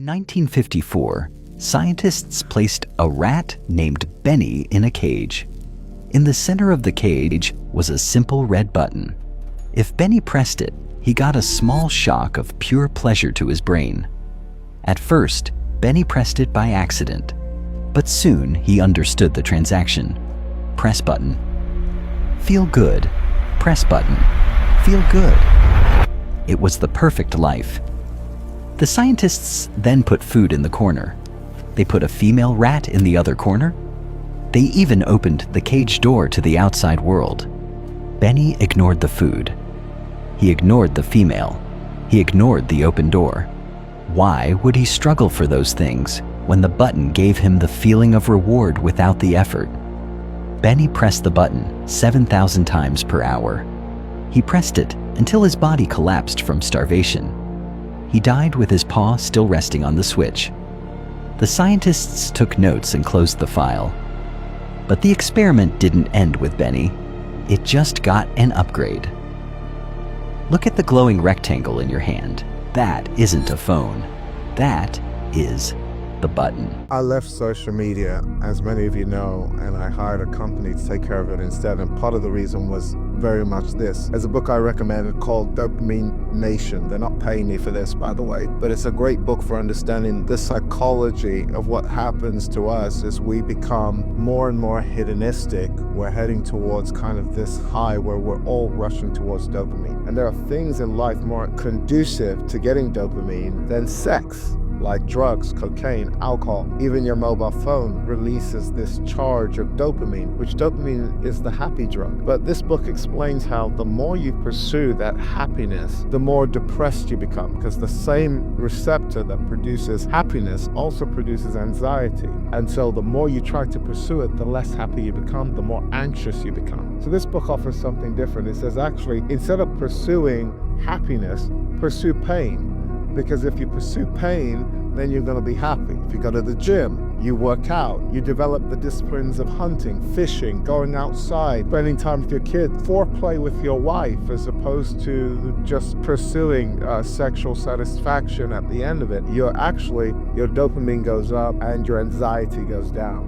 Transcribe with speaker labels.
Speaker 1: In 1954, scientists placed a rat named Benny in a cage. In the center of the cage was a simple red button. If Benny pressed it, he got a small shock of pure pleasure to his brain. At first, Benny pressed it by accident, but soon he understood the transaction. Press button. Feel good. Press button. Feel good. It was the perfect life. The scientists then put food in the corner. They put a female rat in the other corner. They even opened the cage door to the outside world. Benny ignored the food. He ignored the female. He ignored the open door. Why would he struggle for those things when the button gave him the feeling of reward without the effort? Benny pressed the button 7,000 times per hour. He pressed it until his body collapsed from starvation. He died with his paw still resting on the switch. The scientists took notes and closed the file. But the experiment didn't end with Benny. It just got an upgrade. Look at the glowing rectangle in your hand. That isn't a phone. That is the button.
Speaker 2: I left social media, as many of you know, and I hired a company to take care of it instead. And part of the reason was very much this. There's a book I recommended called Dopamine Nation. They're not paying me for this, by the way, but it's a great book for understanding the psychology of what happens to us as we become more and more hedonistic. We're heading towards kind of this high where we're all rushing towards dopamine. And there are things in life more conducive to getting dopamine than sex. Like drugs, cocaine, alcohol, even your mobile phone releases this charge of dopamine, which dopamine is the happy drug. But this book explains how the more you pursue that happiness, the more depressed you become, because the same receptor that produces happiness also produces anxiety. And so the more you try to pursue it, the less happy you become, the more anxious you become. So this book offers something different. It says actually, instead of pursuing happiness, pursue pain. Because if you pursue pain, then you're going to be happy. If you go to the gym, you work out, you develop the disciplines of hunting, fishing, going outside, spending time with your kids, foreplay with your wife, as opposed to just pursuing sexual satisfaction at the end of it. Your dopamine goes up and your anxiety goes down.